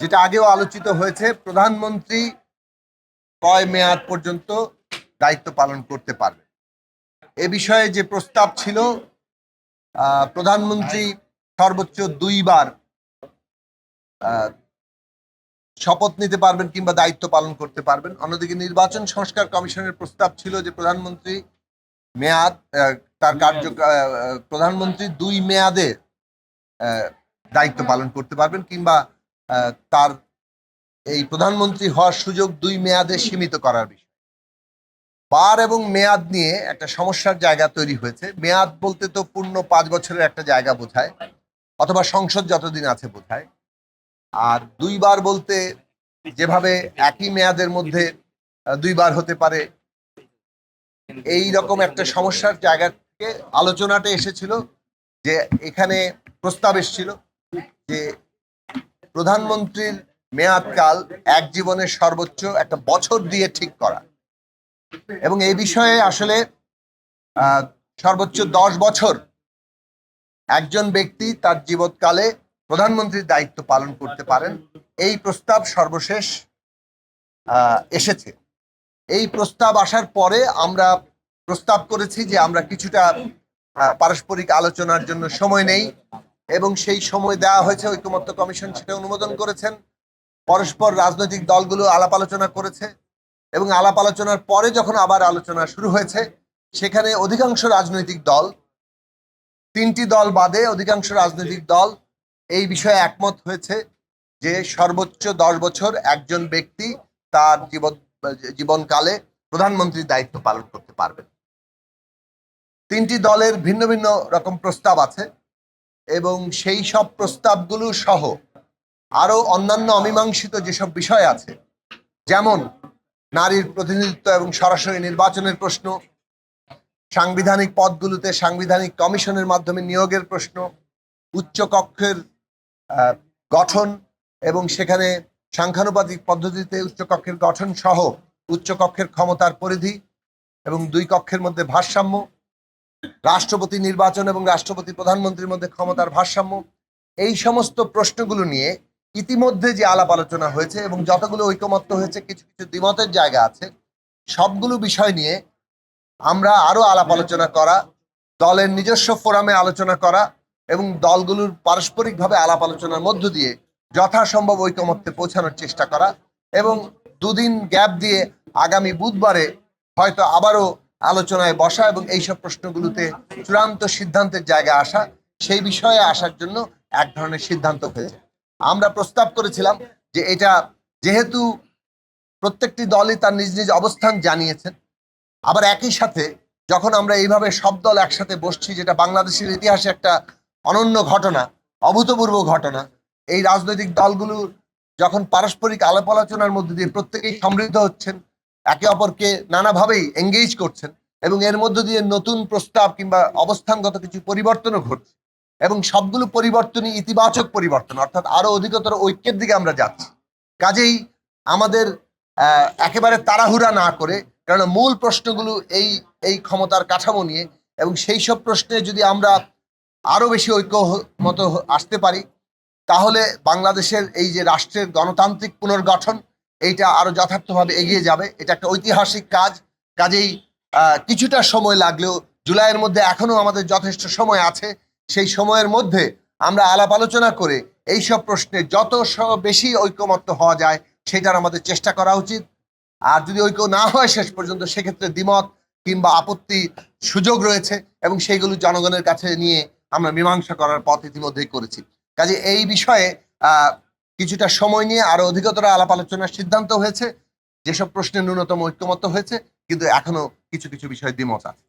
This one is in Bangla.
যেটা আগেও আলোচিত হয়েছে, প্রধানমন্ত্রী কয় মেয়াদ পর্যন্ত দায়িত্ব পালন করতে পারবে। এ বিষয়ে যে প্রস্তাব ছিল, প্রধানমন্ত্রী সর্বোচ্চ 2 বার শপথ নিতে পারবেন কিংবা দায়িত্ব পালন করতে পারবেন। অন্যদিকে নির্বাচন সংস্কার কমিশনের প্রস্তাব ছিল যে প্রধানমন্ত্রী মেয়াদ তার প্রধানমন্ত্রী 2 মেয়াদে দায়িত্ব পালন করতে পারবেন কিংবা তার এই প্রধানমন্ত্রী হওয়ার সুযোগ 2 মেয়াদে সীমিত করার বিষয়। বার এবং মেয়াদ নিয়ে একটা সমস্যার জায়গা তৈরি হয়েছে। মেয়াদ বলতে তো পূর্ণ 5 বছরের একটা জায়গা বোঝায়, অথবা সংসদ যতদিন আছে বোঝায়। আর 2 বার বলতে যেভাবে একই মেয়াদের মধ্যে 2 বার হতে পারে, এই রকম একটা সমস্যার জায়গা থেকে আলোচনাটা এসেছিল যে এখানে প্রস্তাব এসেছিল যে প্রধানমন্ত্রীর মেয়াদকাল এক জীবনের সর্বোচ্চ একটা বছর দিয়ে ঠিক করা, এবং এই বিষয়ে আসলে সর্বোচ্চ 10 বছর একজন ব্যক্তি তার জীবৎকালে প্রধানমন্ত্রীর দায়িত্ব পালন করতে পারেন। এই প্রস্তাব সর্বশেষ এসেছে। এই প্রস্তাব আসার পরে আমরা প্রস্তাব করেছি যে আমরা কিছুটা পারস্পরিক আলোচনার জন্য সময় নেই, এবং সেই সময় দেওয়া হয়েছে। ঐকমত্য কমিশন সেটা অনুমোদন করেছেন। পরস্পর রাজনৈতিক দলগুলো আলাপ আলোচনা করেছে, এবং আলাপ আলোচনার পরে যখন আবার আলোচনা শুরু হয়েছে, সেখানে অধিকাংশ রাজনৈতিক দল, 3টি দল বাদে অধিকাংশ রাজনৈতিক দল এই বিষয়ে একমত হয়েছে যে সর্বোচ্চ 10 বছর একজন ব্যক্তি তার জীবনকালে প্রধানমন্ত্রীর দায়িত্ব পালন করতে পারবেন। 3টি দলের ভিন্ন ভিন্ন রকম প্রস্তাব আছে, এবং সেই সব প্রস্তাবগুলো সহ আরো অন্যান্য অমীমাংসিত যেসব বিষয় আছে, যেমন নারীর প্রতিনিধিত্ব এবং সরাসরি নির্বাচনের প্রশ্ন, সাংবিধানিক পদগুলোতে সাংবিধানিক কমিশনের মাধ্যমে নিয়োগের প্রশ্ন, উচ্চকক্ষের গঠন এবং সেখানে সাংখ্যানুপাতিক পদ্ধতিতে উচ্চকক্ষের গঠন সহ উচ্চকক্ষের ক্ষমতার পরিধি এবং 2 কক্ষের মধ্যে ভারসাম্য, রাষ্ট্রপতি নির্বাচন এবং রাষ্ট্রপতি প্রধানমন্ত্রীর মধ্যে ক্ষমতার ভারসাম্য, এই সমস্ত প্রশ্নগুলো নিয়ে ইতিমধ্যে যে আলাপ আলোচনা হয়েছে এবং যতগুলো ঐকমত্য হয়েছে, কিছু কিছু দ্বিমতের জায়গা আছে, সবগুলো বিষয় নিয়ে আমরা আরো আলাপ আলোচনা করা, দলের নিজস্ব ফোরামে আলোচনা করা এবং দলগুলোর পারস্পরিকভাবে আলাপ আলোচনার মধ্য দিয়ে যথাসম্ভব ঐকমত্যে পৌঁছানোর চেষ্টা করা, এবং 2 দিন গ্যাপ দিয়ে আগামী বুধবারে হয়তো আবারও আলোচনায় বসা এবং এইসব প্রশ্নগুলোতে চূড়ান্ত সিদ্ধান্তের জায়গায় আসা, সেই বিষয়ে আসার জন্য এক ধরনের সিদ্ধান্ত হয়েছে। আমরা প্রস্তাব করেছিলাম যে এটা যেহেতু প্রত্যেকটি দলই তার নিজ নিজ অবস্থান জানিয়েছেন, আবার একই সাথে যখন আমরা এইভাবে সব দল একসাথে বসছি, যেটা বাংলাদেশের ইতিহাসে একটা অনন্য ঘটনা, অভূতপূর্ব ঘটনা, এই রাজনৈতিক দলগুলো যখন পারস্পরিক আলাপ আলোচনার মধ্যে দিয়ে প্রত্যেকেই সমৃদ্ধ হচ্ছেন, একে অপরকে নানাভাবেই এঙ্গেজ করছেন, এবং এর মধ্য দিয়ে নতুন প্রস্তাব কিংবা অবস্থানগত কিছু পরিবর্তনও ঘটছে, এবং সবগুলো পরিবর্তনই ইতিবাচক পরিবর্তন, অর্থাৎ আরো অধিকতর ঐক্যের দিকে আমরা যাচ্ছি। কাজেই আমাদের একেবারে তাড়াহুড়া না করে, কারণ মূল প্রশ্নগুলো এই ক্ষমতার কাঠামো নিয়ে, এবং সেই সব প্রশ্নে যদি আমরা আরো বেশি ঐক্যমত আসতে পারি, তাহলে বাংলাদেশের এই যে রাষ্ট্রের গণতান্ত্রিক পুনর্গঠন, এইটা আরো যথার্থভাবে এগিয়ে যাবে। এটা একটা ঐতিহাসিক কাজ। কাজেই কিছুটা সময় লাগলেও, জুলাইয়ের মধ্যে এখনো আমাদের যথেষ্ট সময় আছে, সেই সময়ের মধ্যে আমরা আলাপ আলোচনা করে এইসব প্রশ্নে যত বেশি ঐকমত্য হওয়া যায় সেটার আমাদের চেষ্টা করা উচিত। আর যদি ঐক্য না হয় শেষ পর্যন্ত, সেক্ষেত্রে দ্বিমত কিংবা আপত্তি সুযোগ রয়েছে, এবং সেইগুলো জনগণের কাছে নিয়ে আমরা মীমাংসা করার পথ ইতিমধ্যেই করেছি। কাজে এই বিষয়ে কিছুটা সময় নিয়ে আরো অধিকতর আলাপ আলোচনার সিদ্ধান্ত হয়েছে। যেসব প্রশ্নে ন্যূনতম ঐক্যমত্য হয়েছে, কিন্তু এখনো কিছু কিছু বিষয়ে দ্বিমত আছে।